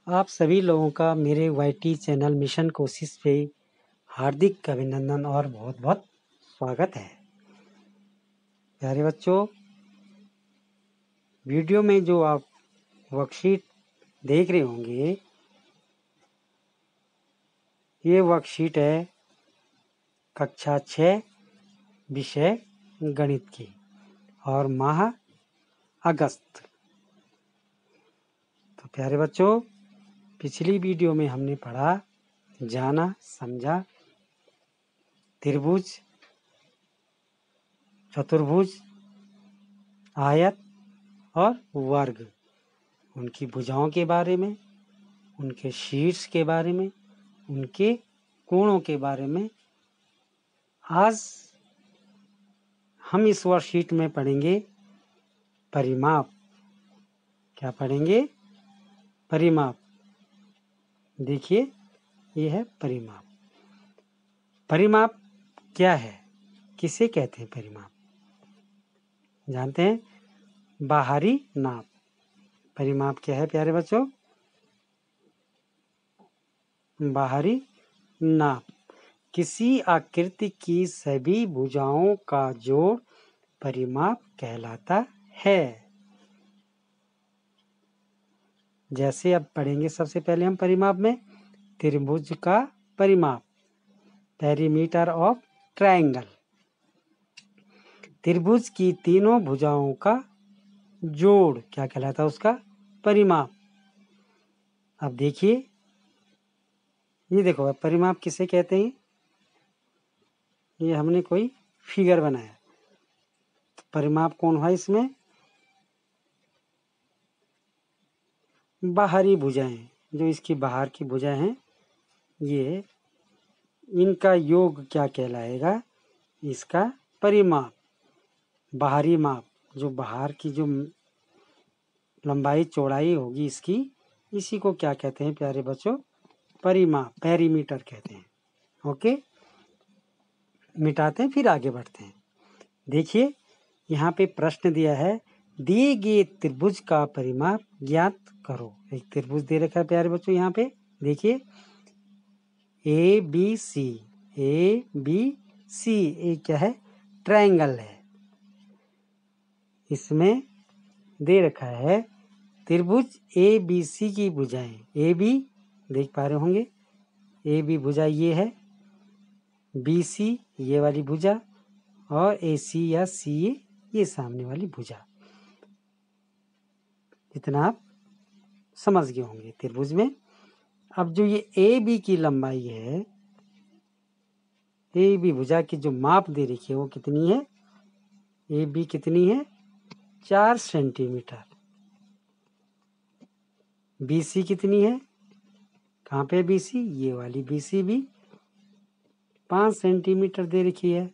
आप सभी लोगों का मेरे वाईटी चैनल मिशन कोशिश पे हार्दिक अभिनंदन और बहुत बहुत स्वागत है। प्यारे बच्चों, वीडियो में जो आप वर्कशीट देख रहे होंगे, ये वर्कशीट है कक्षा 6 विषय गणित की और माह अगस्त। तो प्यारे बच्चों, पिछली वीडियो में हमने पढ़ा, जाना, समझा त्रिभुज, चतुर्भुज, आयत और वर्ग, उनकी भुजाओं के बारे में, उनके शीर्ष के बारे में, उनके कोणों के बारे में। आज हम इस वर्कशीट में पढ़ेंगे परिमाप। क्या पढ़ेंगे? परिमाप। देखिए, ये है परिमाप। परिमाप क्या है? किसे कहते हैं परिमाप? जानते हैं? बाहरी नाप। परिमाप क्या है प्यारे बच्चों? बाहरी नाप। किसी आकृति की सभी भुजाओं का जोड़ परिमाप कहलाता है। जैसे अब पढ़ेंगे, सबसे पहले हम परिमाप में त्रिभुज का परिमाप, पेरीमीटर ऑफ ट्रायंगल। त्रिभुज की तीनों भुजाओं का जोड़ क्या कहलाता है? उसका परिमाप। अब देखिए, ये देखो, परिमाप किसे कहते हैं? ये हमने कोई फिगर बनाया, तो परिमाप कौन हुआ इसमें? बाहरी भुजाएं, जो इसकी बाहर की भुजाएं हैं, ये इनका योग क्या कहलाएगा? इसका परिमाप। बाहरी माप, जो बाहर की जो लंबाई चौड़ाई होगी इसकी, इसी को क्या कहते हैं प्यारे बच्चों? परिमाप, पेरीमीटर कहते हैं। ओके, मिटाते हैं, फिर आगे बढ़ते हैं। देखिए, यहाँ पे प्रश्न दिया है, दिए गए त्रिभुज का परिमाप ज्ञात करो। एक त्रिभुज दे रखा है प्यारे बच्चों, यहाँ पे देखिए, A B C. A B C, ये क्या है? ट्रायंगल है। इसमें दे रखा है त्रिभुज ए बी सी की भुजाएं। ए बी देख पा रहे होंगे, ए बी भुजा ये है, बी सी ये वाली भुजा, और ए सी या सी ए ये सामने वाली भुजा। इतना आप समझ गए होंगे त्रिभुज में। अब जो ये ए बी की लंबाई है, ए बी भुजा की जो माप दे रखी है वो कितनी है? ए बी कितनी है? 4 सेंटीमीटर। बी सी कितनी है? कहाँ पे बी सी? ये वाली बी सी भी 5 सेंटीमीटर दे रखी है।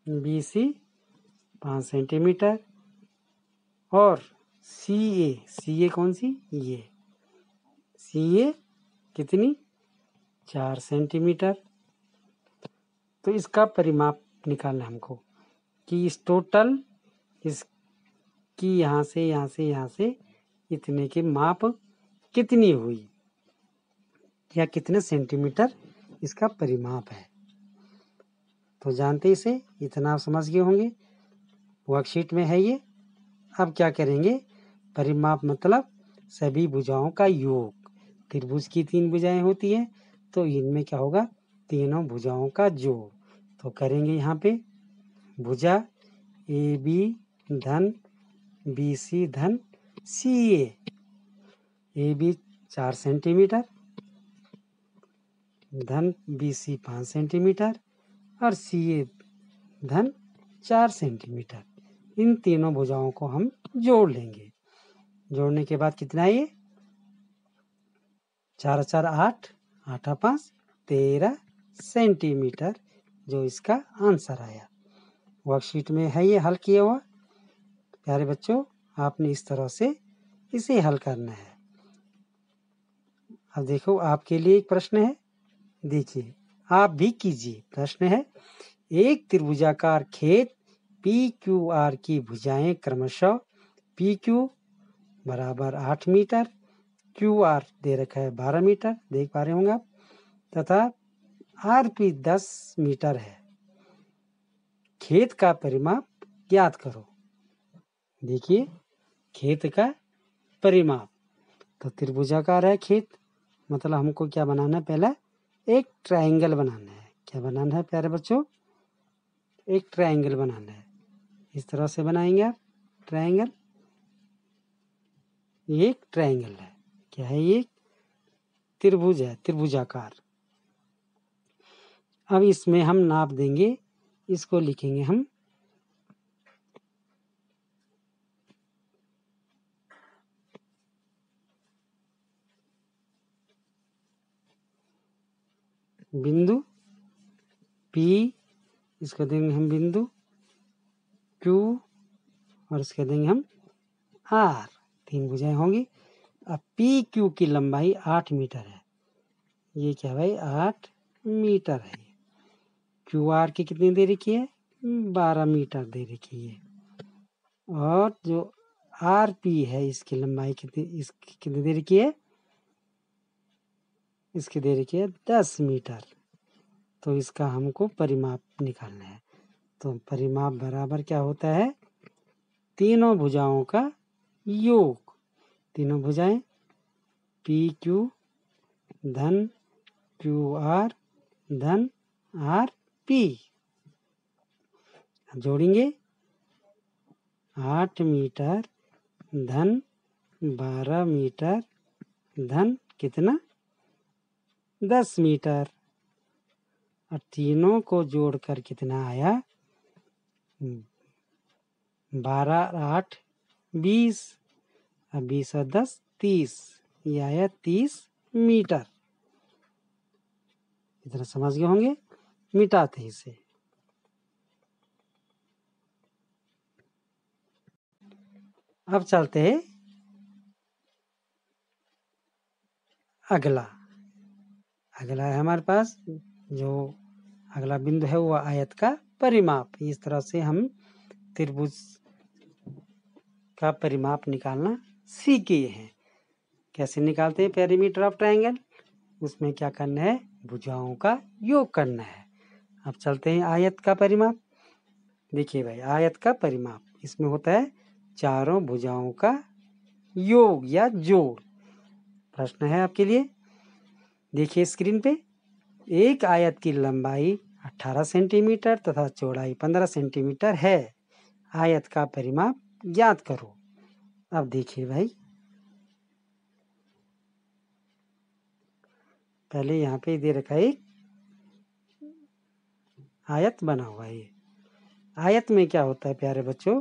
बी सी 5 सेंटीमीटर, और सी ए कौन सी? ये सी ए कितनी? 4 सेंटीमीटर। तो इसका परिमाप निकालना हमको, कि इस टोटल इसकी यहाँ से इतने की माप कितनी हुई, या कितने सेंटीमीटर इसका परिमाप है। तो जानते इसे, इतना आप समझ गए होंगे, वर्कशीट में है ये। अब क्या करेंगे? परिमाप मतलब सभी भुजाओं का योग। त्रिभुज की 3 भुजाएं होती हैं, तो इनमें क्या होगा? तीनों भुजाओं का जोड़। तो करेंगे यहाँ पे, भुजा ए बी धन बी सी धन सी ए बी 4 सेंटीमीटर धन बी सी 5 सेंटीमीटर और सी ए धन 4 सेंटीमीटर। इन तीनों भुजाओं को हम जोड़ लेंगे। जोड़ने के बाद कितना है ये? 4 4 8, 8 5 13 सेंटीमीटर, जो इसका आंसर आया। वर्कशीट में है ये हल किया हुआ। प्यारे बच्चों, आपने इस तरह से इसे हल करना है। अब देखो, आपके लिए एक प्रश्न है, देखिए, आप भी कीजिए। प्रश्न है, एक त्रिभुजाकार खेत PQR की भुजाएं क्रमशः PQ बराबर 8 मीटर, QR दे रखा है 12 मीटर, देख पा रहे होंगे आप, तथा RP 10 मीटर है। खेत का परिमाप ज्ञात करो। देखिए खेत का परिमाप, तो त्रिभुजाकार है खेत, मतलब हमको क्या बनाना है, पहला एक ट्रायंगल बनाना है। क्या बनाना है प्यारे बच्चों? एक ट्रायंगल बनाना है। इस तरह से बनाएंगे आप ट्रायंगल। ये एक ट्रायंगल है। क्या है ये? त्रिभुज है, त्रिभुजाकार। अब इसमें हम नाप देंगे, इसको लिखेंगे हम बिंदु P, इसको देंगे हम बिंदु Q, और इसके देंगे हम R। 3 भुजाएं होंगी। अब PQ की लंबाई 8 मीटर है। ये क्या भाई? 8 मीटर है। QR की कितनी दे रखी है? 12 मीटर दे रखी है। और जो RP है, इसकी लंबाई कितनी, इसकी कितनी दे रखी है? इसकी दे रखी है 10 मीटर। तो इसका हमको परिमाप निकालना है। तो परिमाप बराबर क्या होता है? तीनों भुजाओं का योग। तीनों भुजाएं PQ धन QR धन RP जोड़ेंगे। 8 मीटर धन 12 मीटर धन कितना? 10 मीटर। और तीनों को जोड़कर कितना आया? 12 8 20, और 20 और 10 30, ये आया 30 मीटर। इतना समझ गए होंगे। मिटाते हैं इसे। अब चलते हैं अगला है हमारे पास। जो अगला बिंदु है वो आयत का परिमाप। इस तरह से हम त्रिभुज का परिमाप निकालना सीखे हैं। कैसे निकालते हैं पेरीमीटर ऑफ ट्रायंगल? उसमें क्या करना है? भुजाओं का योग करना है। अब चलते हैं आयत का परिमाप। देखिए भाई, आयत का परिमाप इसमें होता है चारों भुजाओं का योग या जोड़। प्रश्न है आपके लिए, देखिए स्क्रीन पे। एक आयत की लंबाई 18 सेंटीमीटर तथा चौड़ाई 15 सेंटीमीटर है। आयत का परिमाप ज्ञात करो। अब देखिए भाई, पहले यहाँ पे दे रखा है आयत बना हुआ है। आयत में क्या होता है प्यारे बच्चों?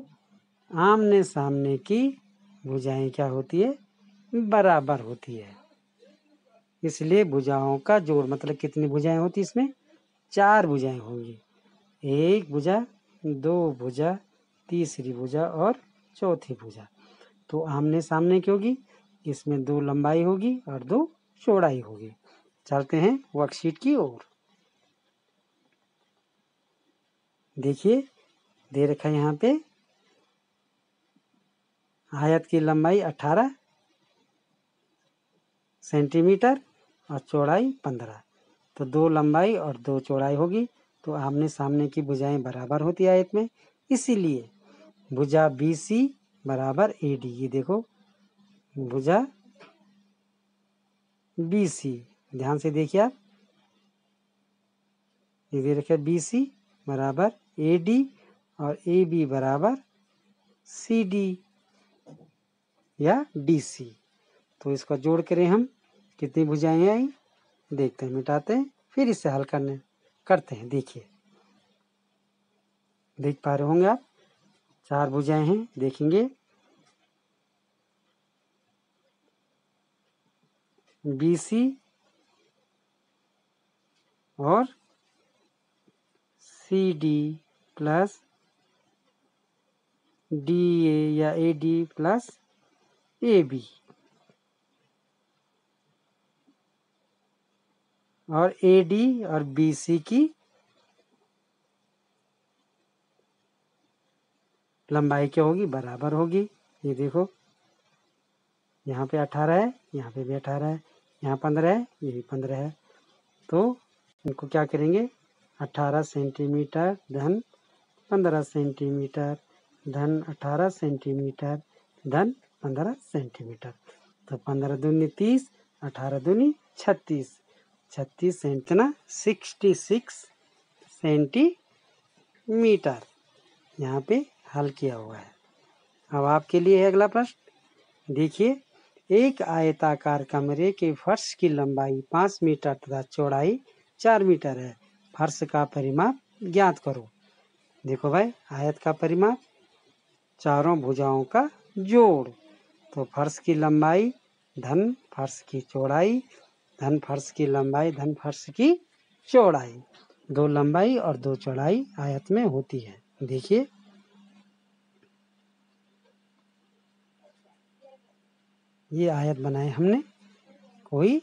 आमने सामने की भुजाएं क्या होती है? बराबर होती है। इसलिए भुजाओं का जोड़, मतलब कितनी भुजाएं होती इसमें? 4 भुजाएं होंगी। एक भुजा, 2 भुजा, तीसरी भुजा और चौथी भुजा। तो आमने सामने की होगी, इसमें 2 लंबाई होगी और 2 चौड़ाई होगी। चलते हैं वर्कशीट की ओर। देखिए दे रखा है यहाँ पे आयत की लंबाई 18 सेंटीमीटर और चौड़ाई 15। तो 2 लंबाई और 2 चौड़ाई होगी। तो आमने सामने की भुजाएं बराबर होती है आयत में। इसीलिए भुजा BC बराबर AD। ये देखो भुजा BC, ध्यान से देखिए आप। ये दे रखे BC बराबर AD और AB बराबर CD या DC। तो इसका जोड़ करें हम, कितनी भुजाएं आई देखते हैं, मिटाते हैं, फिर इसे हल करते हैं। देखिए, देख पा रहे होंगे आप, 4 भुजाएं हैं। देखेंगे BC और CD प्लस DA या AD प्लस AB, और AD और BC की लंबाई क्या होगी, बराबर होगी। ये देखो यहाँ पे 18 है, यहाँ पे भी 18 है, यहाँ 15 है, ये भी 15 है। तो इनको क्या करेंगे, 18 सेंटीमीटर धन 15 सेंटीमीटर धन 18 सेंटीमीटर धन 15 सेंटीमीटर। तो 15 दूनी 30, 18 दूनी 36, 36 सेंटना 66 सेंटीमीटर यहाँ पे हल किया हुआ है। अब आपके लिए है अगला प्रश्न। देखिए, एक आयताकार कमरे के फर्श की लंबाई 5 मीटर तथा चौड़ाई 4 मीटर है। फर्श का परिमाप ज्ञात करो। देखो भाई, आयत का परिमाप, चारों भुजाओं का जोड़। तो फर्श की लंबाई धन फर्श की चौड़ाई धन फर्श की लंबाई धन फर्श की चौड़ाई। 2 लंबाई और 2 चौड़ाई आयत में होती है। देखिए, ये आयत बनाए हमने कोई,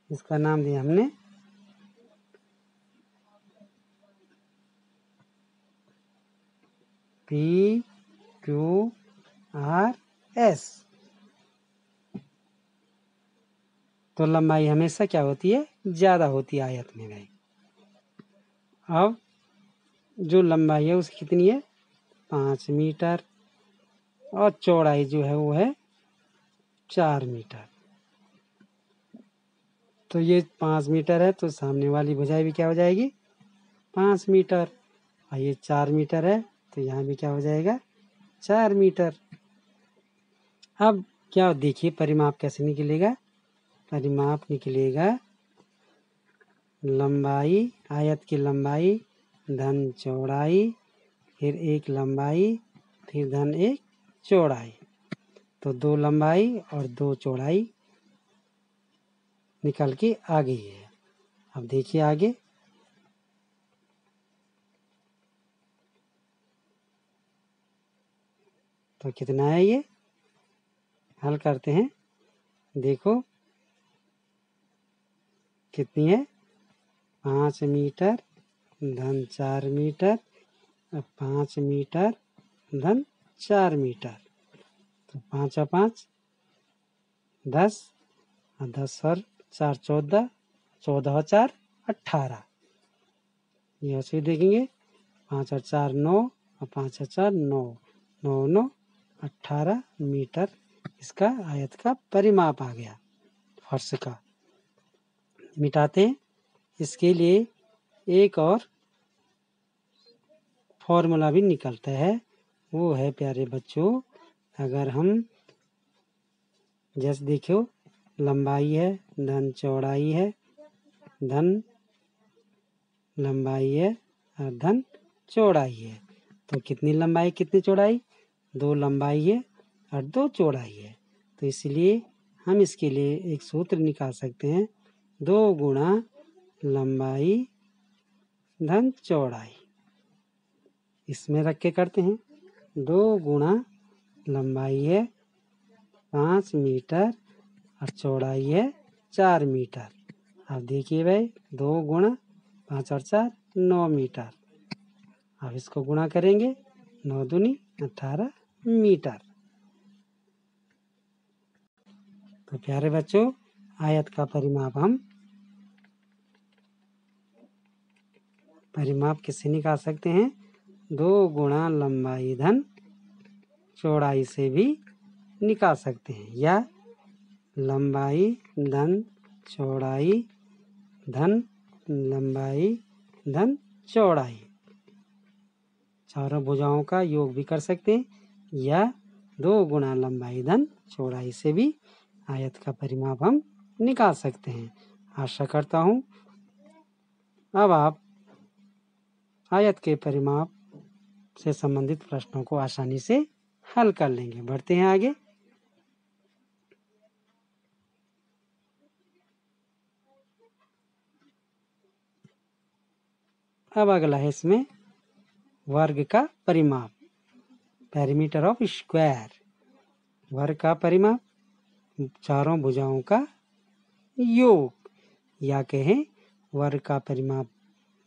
इसका नाम दिया हमने PQRS। तो लंबाई हमेशा क्या होती है, ज़्यादा होती है आयत में भाई। अब जो लंबाई है उसकी कितनी है, 5 मीटर, और चौड़ाई जो है वो है 4 मीटर। तो ये 5 मीटर है, तो सामने वाली भुजाई भी क्या हो जाएगी, 5 मीटर। और ये 4 मीटर है, तो यहाँ भी क्या हो जाएगा, 4 मीटर। अब क्या देखिए, परिमाप कैसे निकलेगा, परिमाप निकलेगा लंबाई, आयत की लंबाई धन चौड़ाई, फिर एक लंबाई, फिर धन एक चौड़ाई। तो 2 लंबाई और 2 चौड़ाई निकल के आ गई है। अब देखिए आगे, तो कितना है, ये हल करते हैं। देखो कितनी है, 5 मीटर धन 4 मीटर, 5 मीटर धन 4 मीटर। तो 5 और 5 10, और 10 और 4 14, 14 और 4 18। ये ऐसे देखेंगे, 5 और 4 9, और 5 और 4 9, 9 9 18 मीटर इसका आयत का परिमाप आ गया फर्श का। मिटाते हैं। इसके लिए एक और फॉर्मूला भी निकलता है, वो है प्यारे बच्चों, अगर हम जैसे देखो, लंबाई है धन चौड़ाई है धन लंबाई है और धन चौड़ाई है। तो कितनी लंबाई कितनी चौड़ाई, 2 लंबाई है और 2 चौड़ाई है। तो इसलिए हम इसके लिए एक सूत्र निकाल सकते हैं, 2 गुणा लंबाई धन चौड़ाई। इसमें रख के करते हैं, 2 गुणा लंबाई है 5 मीटर और चौड़ाई है 4 मीटर। अब देखिए भाई, 2 गुणा 5 और 4 9 मीटर। अब इसको गुणा करेंगे, 9 दूनी 18 मीटर। तो प्यारे बच्चों, आयत का परिमाप किससे निकाल सकते हैं, 2 गुणा लंबाई धन चौड़ाई से भी निकाल सकते हैं, या लंबाई धन चौड़ाई धन लंबाई धन चौड़ाई, चारों भुजाओं का योग भी कर सकते हैं, या 2 गुणा लंबाई धन चौड़ाई से भी आयत का परिमाप हम निकाल सकते हैं। आशा करता हूँ अब आप आयत के परिमाप से संबंधित प्रश्नों को आसानी से हल कर लेंगे। बढ़ते हैं आगे। अब अगला है इसमें वर्ग का परिमाप, पेरीमीटर ऑफ स्क्वायर। वर्ग का परिमाप, चारों भुजाओं का योग, या कहें वर्ग का परिमाप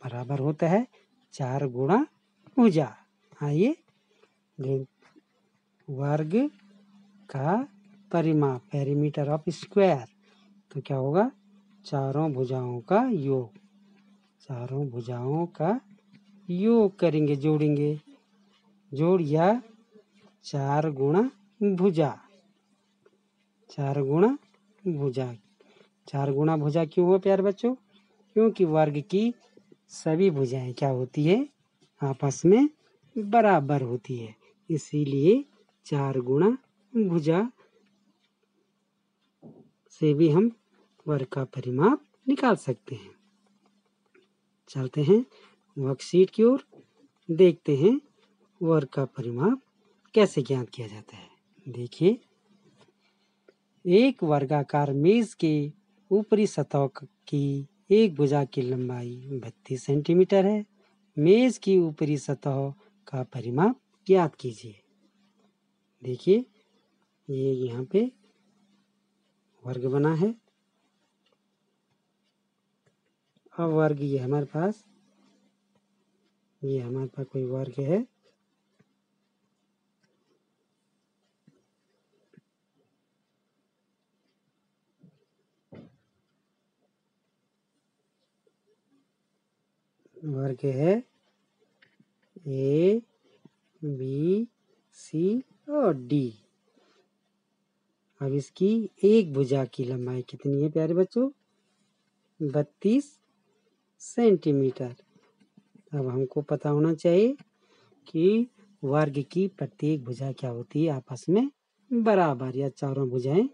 बराबर होता है 4 गुणा भुजा। आइए देख, वर्ग का परिमाप, पेरीमीटर ऑफ स्क्वायर, तो क्या होगा, चारों भुजाओं का योग। चारों भुजाओं का योग करेंगे, जोड़ेंगे, जोड़ या 4 गुणा भुजा। 4 गुणा भुजा। 4 गुणा भुजा क्यों हुआ प्यारे बच्चों? क्योंकि वर्ग की सभी भुजाएं क्या होती है, आपस में बराबर होती है, इसीलिए 4 गुणा भुजा से भी हम वर्ग का परिमाप निकाल सकते हैं। चलते हैं वर्कशीट की ओर, देखते हैं वर्ग का परिमाप कैसे ज्ञात किया जाता है। देखिए, एक वर्गाकार मेज के ऊपरी सतह की एक भुजा की लंबाई 32 सेंटीमीटर है। मेज की ऊपरी सतह का परिमाप ज्ञात कीजिए। देखिए, ये यहाँ पे वर्ग बना है। अब वर्ग ये हमारे पास कोई वर्ग है। वर्ग है ए, बी, सी और डी। अब इसकी एक भुजा की लंबाई कितनी है प्यारे बच्चों? 32 सेंटीमीटर। अब हमको पता होना चाहिए कि वर्ग की प्रत्येक भुजा क्या होती है, आपस में बराबर, या चारों भुजाएं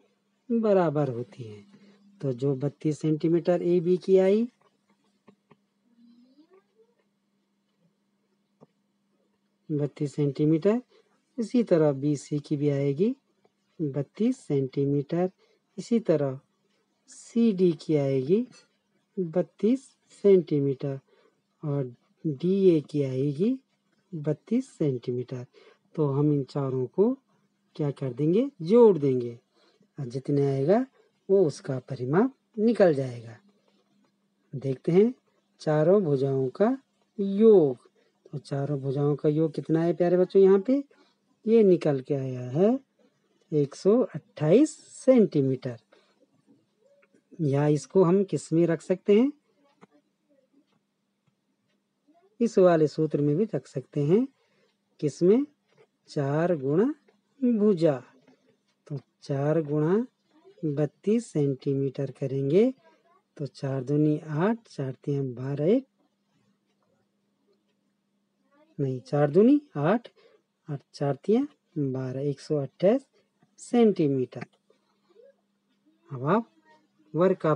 बराबर होती हैं। तो जो 32 सेंटीमीटर ए बी की आई, 32 सेंटीमीटर, इसी तरह बी सी की भी आएगी 32 सेंटीमीटर। इसी तरह सी डी की आएगी 32 सेंटीमीटर और डी ए की आएगी 32 सेंटीमीटर। तो हम इन चारों को क्या कर देंगे, जोड़ देंगे, और जितने आएगा वो उसका परिमाप निकल जाएगा। देखते हैं चारों भुजाओं का योग। तो चारों भुजाओं का योग कितना है प्यारे बच्चों? यहाँ पे ये निकल के आया है 128 सेंटीमीटर। या इसको हम किस में रख सकते हैं? इस वाले सूत्र में भी रख सकते हैं। किसमें? 4 गुणा भुजा। तो 4 गुणा 32 सेंटीमीटर करेंगे तो 4 दूनी 8, 4 तीन 12, 4 दूनी 8 और 4 तीन 12, 128 सेंटीमीटर। अब आप वर्ग का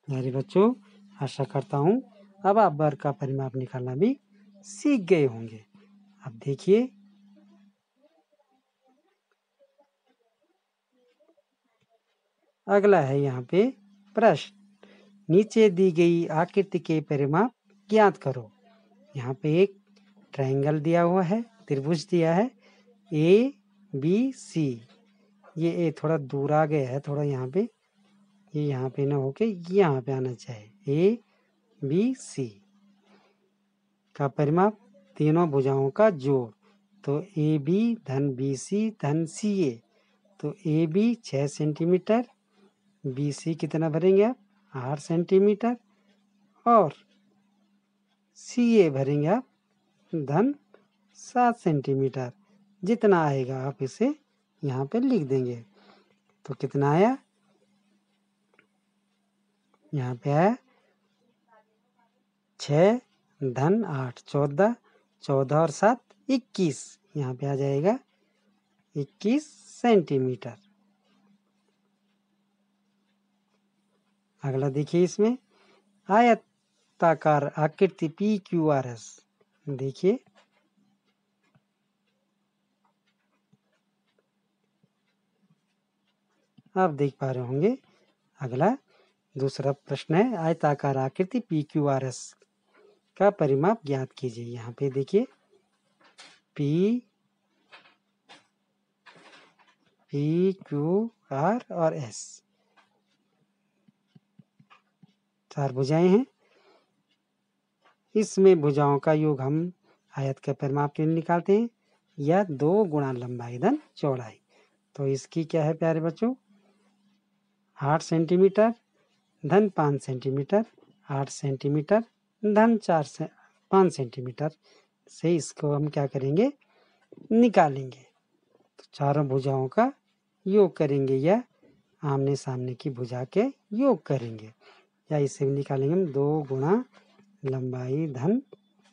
मेरे बच्चों, आशा करता हूँ अब आप वर्ग का परिमाप निकालना भी सीख गए होंगे। अब देखिए, अगला है यहाँ पे प्रश्न, नीचे दी गई आकृति के परिमाप ज्ञात करो। यहाँ पे एक ट्रायंगल दिया हुआ है, त्रिभुज दिया है ए बी सी। ये ए थोड़ा दूर आ गया है, थोड़ा यहाँ पे, ये यहाँ पे ना होके यहाँ पे आना चाहिए। ए बी सी का परिमाप, तीनों भुजाओं का जोड़। तो ए बी धन बी सी धन सी ए। तो A B 6 centimetre, B C कितना भरेंगे आप? 8 सेंटीमीटर, और सी ए भरेंगे आप धन 7 सेंटीमीटर। जितना आएगा आप इसे यहाँ पे लिख देंगे। तो कितना आया? यहाँ पे आया 6 धन 8, 14, 14 और 7 21। यहाँ पे आ जाएगा 21 सेंटीमीटर। अगला देखिए, इसमें आयताकार आकृति पी क्यू आर एस। देखिए, आप देख पा रहे होंगे। अगला दूसरा प्रश्न है, आयताकार आकृति पी क्यू आर एस का परिमाप ज्ञात कीजिए। यहाँ पे देखिए, पी क्यू आर और एस 4 भुजाएं हैं। इसमें भुजाओं का योग हम आयत का परिमाप क्यों निकालते हैं? यह 2 गुणा लंबाई धन चौड़ाई। तो इसकी क्या है प्यारे बच्चों? 8 सेंटीमीटर धन 5 सेंटीमीटर, 8 सेंटीमीटर धन 5 सेंटीमीटर से इसको हम क्या करेंगे? निकालेंगे। तो चारों भुजाओं का योग करेंगे या आमने सामने की भुजा के योग करेंगे, या इसे निकालेंगे हम 2 गुणा लंबाई धन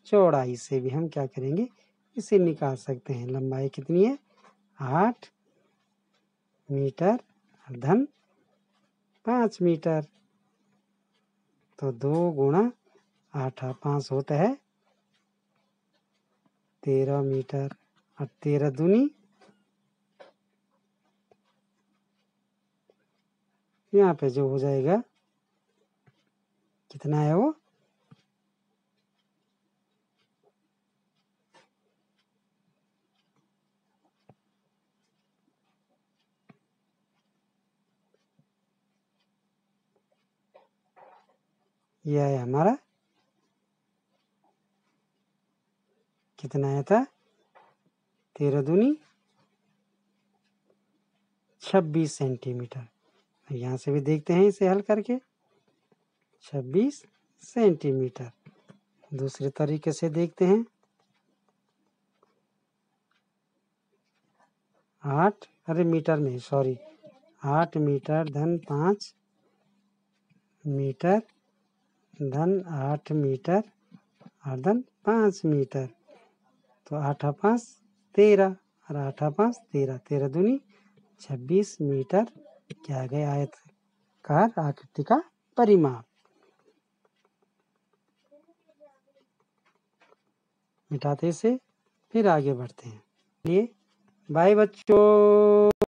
चौड़ाई से भी हम क्या करेंगे? इसे निकाल सकते हैं। लंबाई कितनी है? 8 मीटर धन 5 मीटर। तो 2 गुणा 8 5 होता है 13 मीटर, और 13 दूनी यहाँ पे जो हो जाएगा कितना है वो? यह है हमारा कितना आया था? 13 दूनी 26 सेंटीमीटर। यहाँ से भी देखते हैं इसे हल करके। 26 सेंटीमीटर। दूसरे तरीके से देखते हैं। 8 मीटर में, सॉरी, 8 मीटर धन 5 मीटर धन 8 मीटर और धन 5 मीटर। तो 8 5 13 और 8 5 13, 13 दूनी 26 मीटर क्या गए? आयताकार आकृति का परिमाप। मिटाते से फिर आगे बढ़ते हैं। लिए बाय बच्चों।